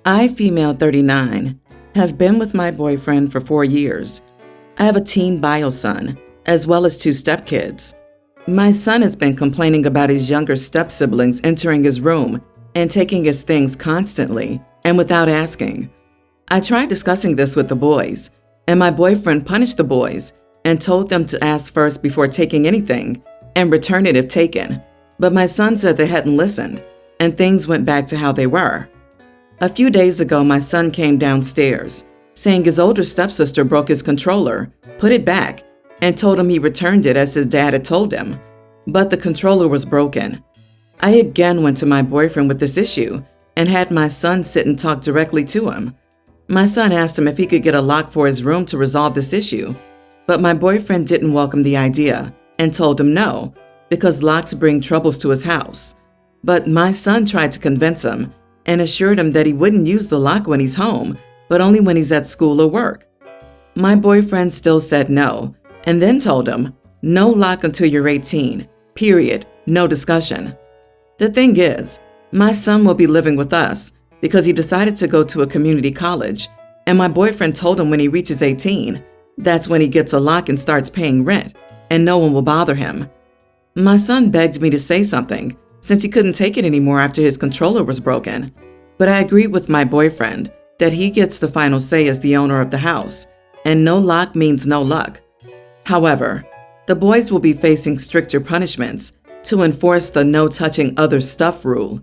I, female 39, have been with my boyfriend for 4 years. I have a teen bio son, as well as 2 stepkids. My son has been complaining about his younger step-siblings entering his room and taking his things constantly and without asking. I tried discussing this with the boys, and my boyfriend punished the boys and told them to ask first before taking anything and return it if taken. But my son said they hadn't listened, and things went back to how they were. A few days ago, my son came downstairs, saying his older stepsister broke his controller, put it back, and told him he returned it as his dad had told him, but the controller was broken. I again went to my boyfriend with this issue and had my son sit and talk directly to him. My son asked him if he could get a lock for his room to resolve this issue, but my boyfriend didn't welcome the idea and told him no, because locks bring troubles to his house. But my son tried to convince him and assured him that he wouldn't use the lock when he's home, but only when he's at school or work. My boyfriend still said no, and then told him, no lock until you're 18, period, no discussion. The thing is, my son will be living with us because he decided to go to a community college, and my boyfriend told him when he reaches 18, that's when he gets a lock and starts paying rent, and no one will bother him. My son begged me to say something, since he couldn't take it anymore after his controller was broken. But I agreed with my boyfriend that he gets the final say as the owner of the house, and no lock means no luck. However, the boys will be facing stricter punishments to enforce the no touching other stuff rule.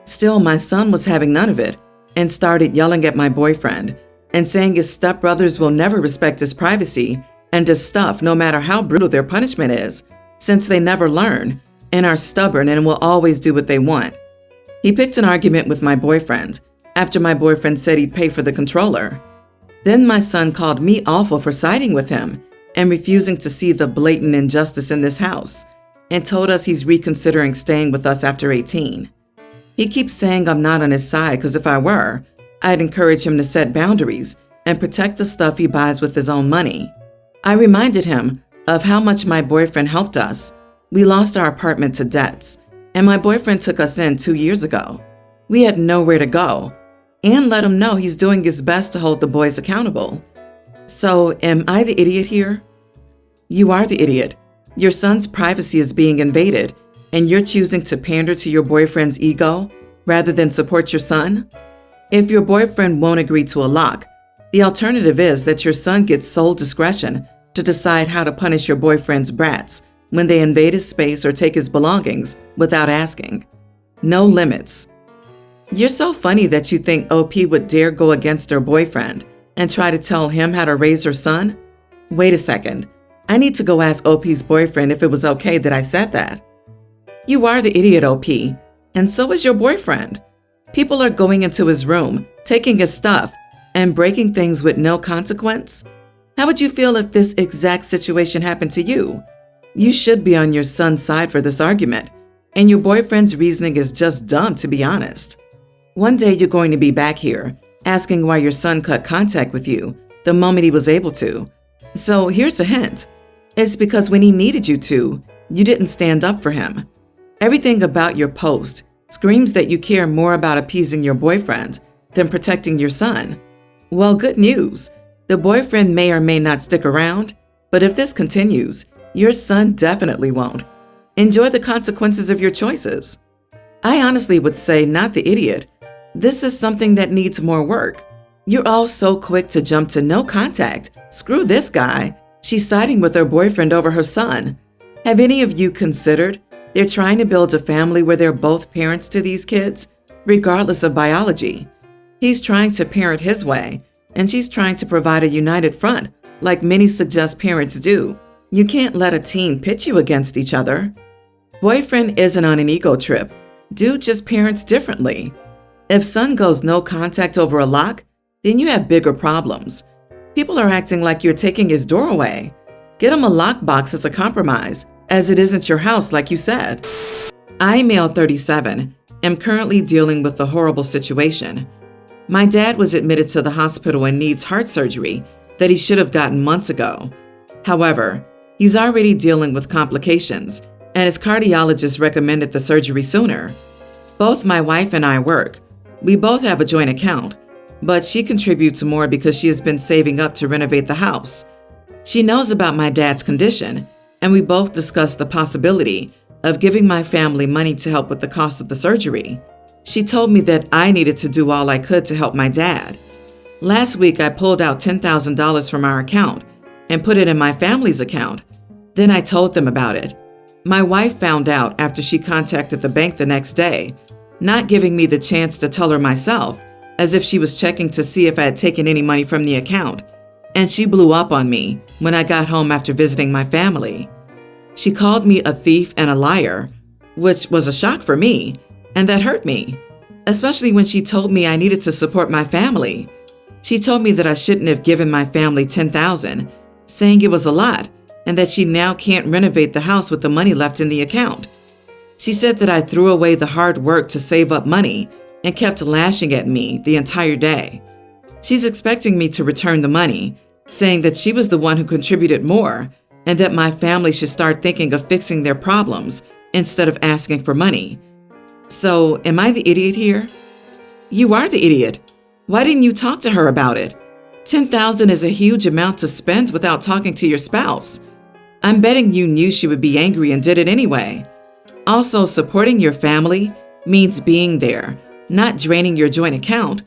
Still, my son was having none of it and started yelling at my boyfriend and saying his stepbrothers will never respect his privacy and his stuff no matter how brutal their punishment is, since they never learn and are stubborn and will always do what they want. He picked an argument with my boyfriend after my boyfriend said he'd pay for the controller. Then my son called me awful for siding with him and refusing to see the blatant injustice in this house, and told us he's reconsidering staying with us after 18. He keeps saying I'm not on his side because if I were, I'd encourage him to set boundaries and protect the stuff he buys with his own money. I reminded him of how much my boyfriend helped us. We lost our apartment to debts, and my boyfriend took us in 2 years ago. We had nowhere to go, and let him know he's doing his best to hold the boys accountable. So, am I the idiot here? You are the idiot. Your son's privacy is being invaded, and you're choosing to pander to your boyfriend's ego rather than support your son? If your boyfriend won't agree to a lock, the alternative is that your son gets sole discretion to decide how to punish your boyfriend's brats when they invade his space or take his belongings without asking. No limits. You're so funny that you think OP would dare go against her boyfriend and try to tell him how to raise her son? Wait a second. I need to go ask OP's boyfriend if it was okay that I said that. You are the idiot, OP, and so is your boyfriend. People are going into his room, taking his stuff, and breaking things with no consequence. How would you feel if this exact situation happened to you? You should be on your son's side for this argument, and your boyfriend's reasoning is just dumb, to be honest. One day you're going to be back here, asking why your son cut contact with you the moment he was able to. So here's a hint. It's because when he needed you to, you didn't stand up for him. Everything about your post screams that you care more about appeasing your boyfriend than protecting your son. Well, good news. The boyfriend may or may not stick around, but if this continues, your son definitely won't. Enjoy the consequences of your choices. I honestly would say not the idiot. This is something that needs more work. You're all so quick to jump to no contact. Screw this guy. She's siding with her boyfriend over her son. Have any of you considered they're trying to build a family where they're both parents to these kids, regardless of biology? He's trying to parent his way, and she's trying to provide a united front, like many suggest parents do. You can't let a teen pit you against each other. Boyfriend isn't on an ego trip. Dude just parents differently. If son goes no contact over a lock, then you have bigger problems. People are acting like you're taking his door away. Get him a lockbox as a compromise, as it isn't your house like you said. I, male 37, am currently dealing with a horrible situation. My dad was admitted to the hospital and needs heart surgery that he should have gotten months ago. However, he's already dealing with complications, and his cardiologist recommended the surgery sooner. Both my wife and I work. We both have a joint account, but she contributes more because she has been saving up to renovate the house. She knows about my dad's condition, and we both discussed the possibility of giving my family money to help with the cost of the surgery. She told me that I needed to do all I could to help my dad. Last week, I pulled out $10,000 from our account and put it in my family's account. Then I told them about it. My wife found out after she contacted the bank the next day, not giving me the chance to tell her myself, as if she was checking to see if I had taken any money from the account. And she blew up on me when I got home after visiting my family. She called me a thief and a liar, which was a shock for me, and that hurt me, especially when she told me I needed to support my family. She told me that I shouldn't have given my family $10,000, saying it was a lot, and that she now can't renovate the house with the money left in the account. She said that I threw away the hard work to save up money and kept lashing at me the entire day. She's expecting me to return the money, saying that she was the one who contributed more and that my family should start thinking of fixing their problems instead of asking for money. So, am I the idiot here? You are the idiot. Why didn't you talk to her about it? $10,000 is a huge amount to spend without talking to your spouse. I'm betting you knew she would be angry and did it anyway. Also, supporting your family means being there, not draining your joint account.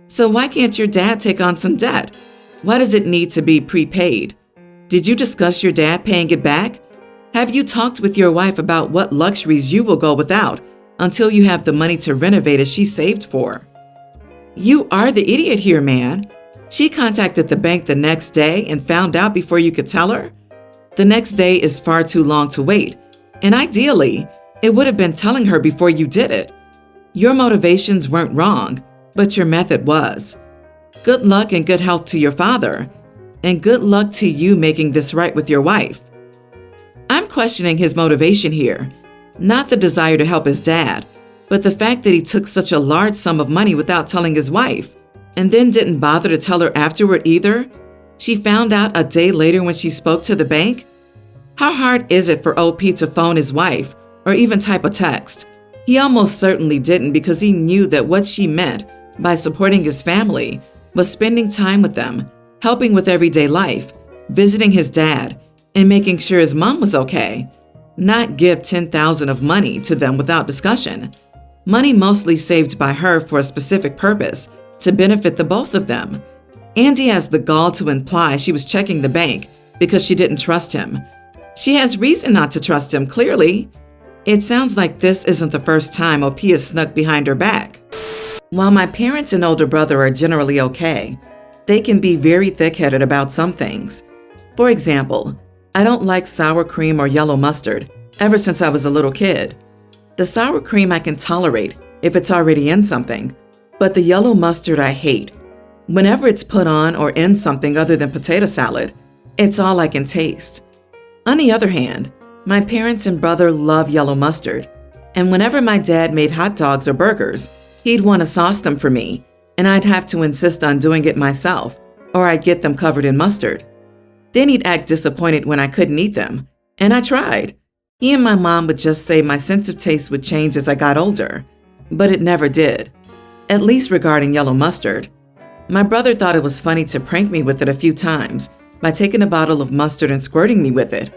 So why can't your dad take on some debt? Why does it need to be prepaid? Did you discuss your dad paying it back? Have you talked with your wife about what luxuries you will go without until you have the money to renovate as she saved for? You are the idiot here, man. She contacted the bank the next day and found out before you could tell her? The next day is far too long to wait, and ideally, it would have been telling her before you did it. Your motivations weren't wrong, but your method was. Good luck and good health to your father, and good luck to you making this right with your wife. I'm questioning his motivation here, not the desire to help his dad, but the fact that he took such a large sum of money without telling his wife, and then didn't bother to tell her afterward either. She found out a day later when she spoke to the bank. How hard is it for OP to phone his wife or even type a text? He almost certainly didn't because he knew that what she meant by supporting his family was spending time with them, helping with everyday life, visiting his dad, and making sure his mom was okay. Not give $10,000 of money to them without discussion. Money mostly saved by her for a specific purpose to benefit the both of them. Andy has the gall to imply she was checking the bank because she didn't trust him. She has reason not to trust him, clearly. It sounds like this isn't the first time OP has snuck behind her back. While my parents and older brother are generally okay, they can be very thick-headed about some things. For example, I don't like sour cream or yellow mustard ever since I was a little kid. The sour cream I can tolerate if it's already in something, but the yellow mustard I hate. Whenever it's put on or in something other than potato salad, it's all I can taste. On the other hand, my parents and brother love yellow mustard, and whenever my dad made hot dogs or burgers, he'd want to sauce them for me, and I'd have to insist on doing it myself, or I'd get them covered in mustard. Then he'd act disappointed when I couldn't eat them, and I tried. He and my mom would just say my sense of taste would change as I got older, but it never did, at least regarding yellow mustard. My brother thought it was funny to prank me with it a few times by taking a bottle of mustard and squirting me with it.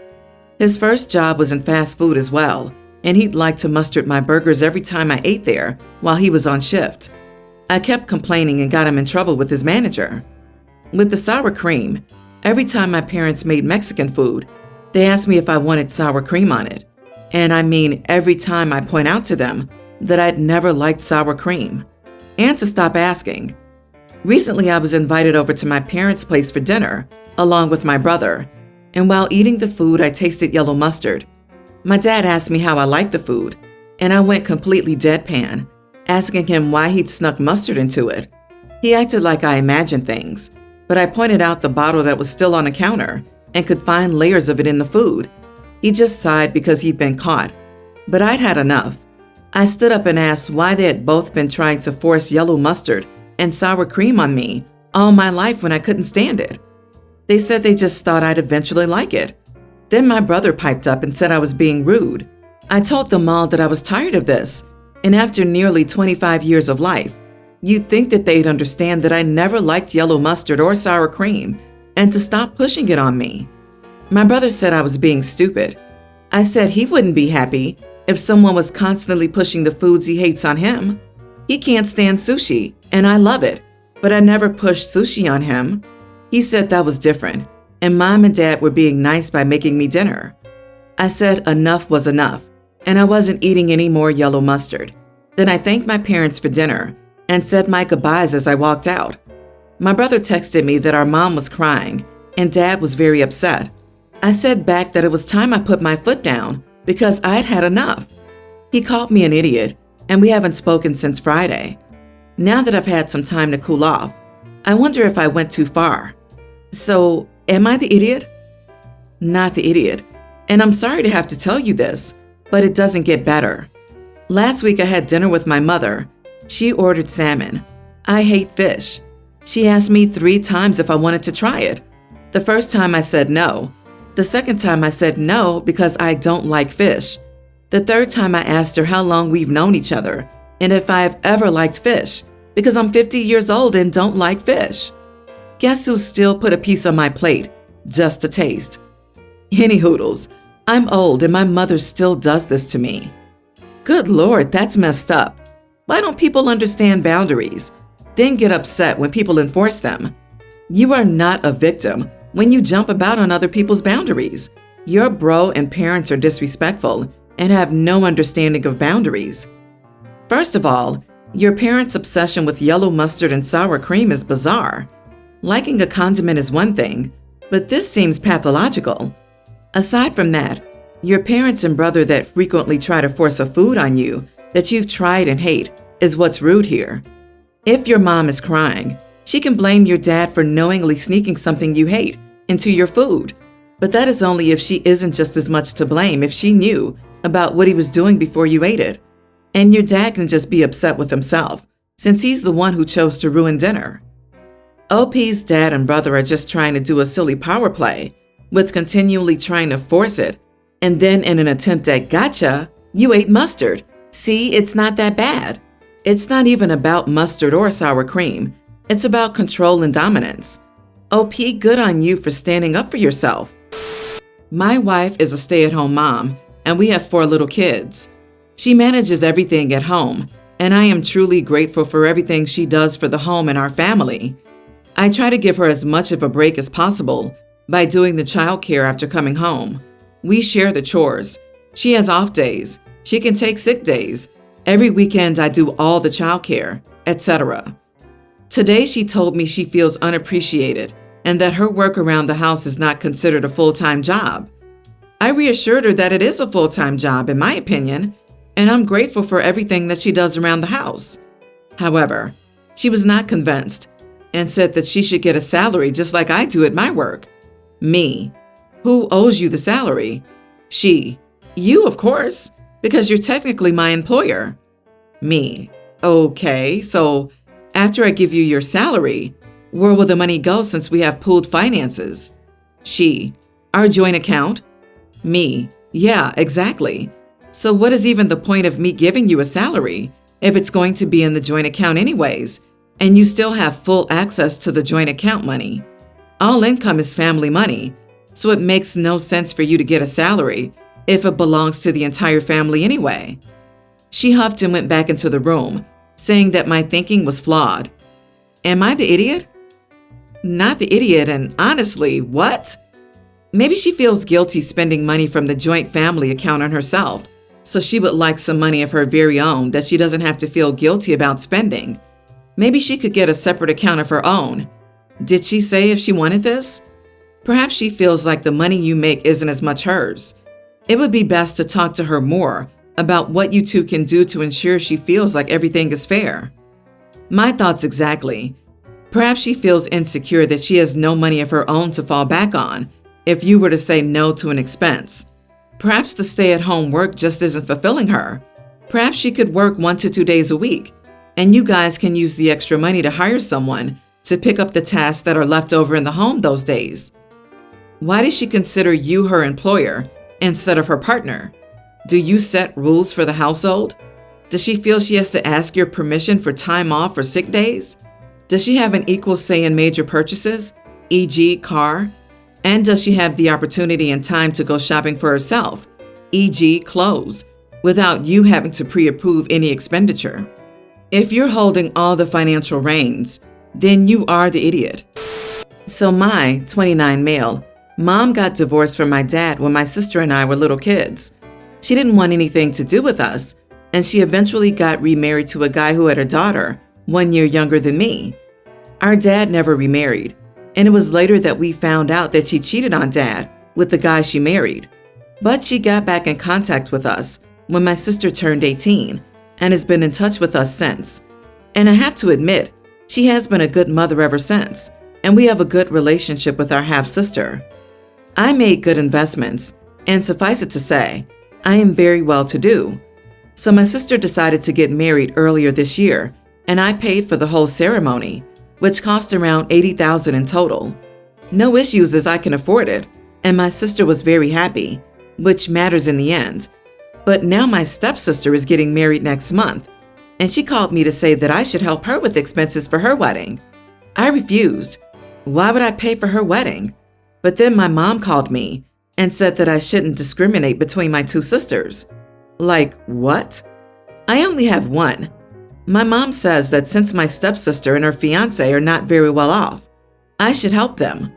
His first job was in fast food as well, and he'd like to mustard my burgers every time I ate there while he was on shift. I kept complaining and got him in trouble with his manager. With the sour cream, every time my parents made Mexican food, they asked me if I wanted sour cream on it. And I mean every time I point out to them that I'd never liked sour cream, and to stop asking. Recently, I was invited over to my parents' place for dinner, along with my brother, and while eating the food, I tasted yellow mustard. My dad asked me how I liked the food, and I went completely deadpan, asking him why he'd snuck mustard into it. He acted like I imagined things, but I pointed out the bottle that was still on the counter and could find layers of it in the food. He just sighed because he'd been caught, but I'd had enough. I stood up and asked why they had both been trying to force yellow mustard and sour cream on me all my life when I couldn't stand it. They said they just thought I'd eventually like it. Then my brother piped up and said I was being rude. I told them all that I was tired of this, and after nearly 25 years of life, You'd think that they'd understand that I never liked yellow mustard or sour cream and to stop pushing it on me. My brother said I was being stupid. I said he wouldn't be happy if someone was constantly pushing the foods he hates on him. He can't stand sushi, and I love it, but I never pushed sushi on him. He said that was different, and Mom and Dad were being nice by making me dinner. I said enough was enough, and I wasn't eating any more yellow mustard. Then I thanked my parents for dinner and said my goodbyes as I walked out. My brother texted me that our mom was crying and Dad was very upset. I said back that it was time I put my foot down because I'd had enough. He called me an idiot, and we haven't spoken since Friday. Now that I've had some time to cool off, I wonder if I went too far. So, am I the idiot? Not the idiot. And I'm sorry to have to tell you this, but it doesn't get better. Last week I had dinner with my mother. She ordered salmon. I hate fish. She asked me 3 times if I wanted to try it. The first time I said no. The second time I said no because I don't like fish. The third time I asked her how long we've known each other and if I've ever liked fish, because I'm 50 years old and don't like fish. Guess who still put a piece on my plate, just to taste? Any hoodles, I'm old and my mother still does this to me. Good Lord, that's messed up. Why don't people understand boundaries, then get upset when people enforce them? You are not a victim when you jump about on other people's boundaries. Your bro and parents are disrespectful and have no understanding of boundaries. First of all, your parents' obsession with yellow mustard and sour cream is bizarre. Liking a condiment is one thing, but this seems pathological. Aside from that, your parents and brother that frequently try to force a food on you that you've tried and hate is what's rude here. If your mom is crying, she can blame your dad for knowingly sneaking something you hate into your food. But that is only if she isn't just as much to blame if she knew about what he was doing before you ate it. And your dad can just be upset with himself, since he's the one who chose to ruin dinner. OP's dad and brother are just trying to do a silly power play, with continually trying to force it, and then in an attempt at gotcha, you ate mustard. See, it's not that bad. It's not even about mustard or sour cream. It's about control and dominance. OP, good on you for standing up for yourself. My wife is a stay-at-home mom, and we have 4 little kids. She manages everything at home, and I am truly grateful for everything she does for the home and our family. I try to give her as much of a break as possible by doing the childcare after coming home. We share the chores. She has off days. She can take sick days. Every weekend I do all the childcare, etc. Today she told me she feels unappreciated and that her work around the house is not considered a full-time job. I reassured her that it is a full-time job in my opinion, and I'm grateful for everything that she does around the house. However, she was not convinced and said that she should get a salary just like I do at my work. Me. Who owes you the salary? She. You, of course, because you're technically my employer. Me. Okay, so after I give you your salary, where will the money go since we have pooled finances? She. Our joint account? Me. Yeah, exactly. So what is even the point of me giving you a salary if it's going to be in the joint account anyways, and you still have full access to the joint account money? All income is family money, so it makes no sense for you to get a salary if it belongs to the entire family anyway. She huffed and went back into the room, saying that my thinking was flawed. Am I the idiot? Not the idiot, and honestly, what? Maybe she feels guilty spending money from the joint family account on herself, so she would like some money of her very own that she doesn't have to feel guilty about spending. Maybe she could get a separate account of her own. Did she say if she wanted this? Perhaps she feels like the money you make isn't as much hers. It would be best to talk to her more about what you two can do to ensure she feels like everything is fair. My thoughts exactly. Perhaps she feels insecure that she has no money of her own to fall back on if you were to say no to an expense. Perhaps the stay-at-home work just isn't fulfilling her. Perhaps she could work 1 to 2 days a week, and you guys can use the extra money to hire someone to pick up the tasks that are left over in the home those days. Why does she consider you her employer instead of her partner? Do you set rules for the household? Does she feel she has to ask your permission for time off or sick days? Does she have an equal say in major purchases, e.g. car? And does she have the opportunity and time to go shopping for herself, e.g. clothes, without you having to pre-approve any expenditure? If you're holding all the financial reins, then you are the idiot. So my 29 male mom got divorced from my dad when my sister and I were little kids. She didn't want anything to do with us, and she eventually got remarried to a guy who had a daughter 1 year younger than me. Our dad never remarried, and it was later that we found out that she cheated on dad with the guy she married. But she got back in contact with us when my sister turned 18 and has been in touch with us since. And I have to admit, she has been a good mother ever since, and we have a good relationship with our half-sister. I made good investments, and suffice it to say, I am very well-to-do. So my sister decided to get married earlier this year, and I paid for the whole ceremony, which cost around $80,000 in total. No issues as I can afford it, and my sister was very happy, which matters in the end. But now my stepsister is getting married next month, and she called me to say that I should help her with expenses for her wedding. I refused. Why would I pay for her wedding? But then my mom called me and said that I shouldn't discriminate between my two sisters. Like, what? I only have one. My mom says that since my stepsister and her fiancé are not very well off, I should help them.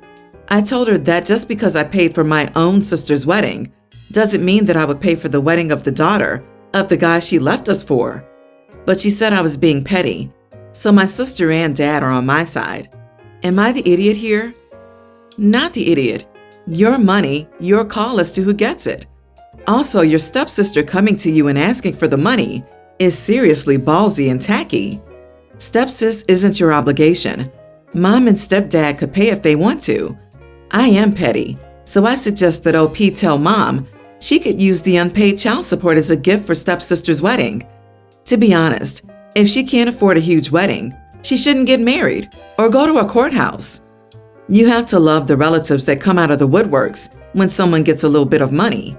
I told her that just because I paid for my own sister's wedding doesn't mean that I would pay for the wedding of the daughter of the guy she left us for. But she said I was being petty, so my sister and dad are on my side. Am I the idiot here? Not the idiot. Your money, your call as to who gets it. Also, your stepsister coming to you and asking for the money is seriously ballsy and tacky. Stepsis isn't your obligation. Mom and stepdad could pay if they want to. I am petty, so I suggest that OP tell Mom she could use the unpaid child support as a gift for stepsister's wedding. To be honest, if she can't afford a huge wedding, she shouldn't get married or go to a courthouse. You have to love the relatives that come out of the woodworks when someone gets a little bit of money.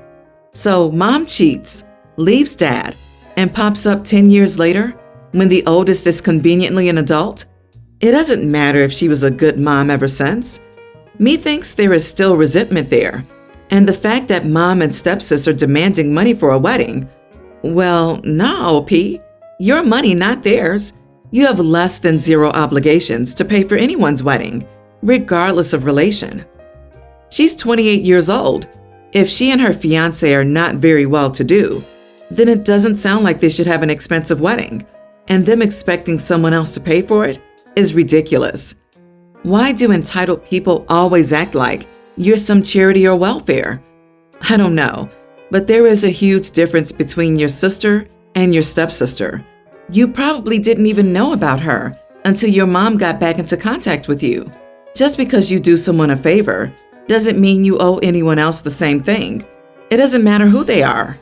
So Mom cheats, leaves dad, and pops up 10 years later when the oldest is conveniently an adult. It doesn't matter if she was a good mom ever since. Methinks there is still resentment there, and the fact that Mom and stepsis are demanding money for a wedding. Well, no, OP. Your money, not theirs. You have less than zero obligations to pay for anyone's wedding, regardless of relation. She's 28 years old. If she and her fiancé are not very well-to-do, then it doesn't sound like they should have an expensive wedding, and them expecting someone else to pay for it is ridiculous. Why do entitled people always act like you're some charity or welfare? I don't know, but there is a huge difference between your sister and your stepsister. You probably didn't even know about her until your mom got back into contact with you. Just because you do someone a favor doesn't mean you owe anyone else the same thing. It doesn't matter who they are.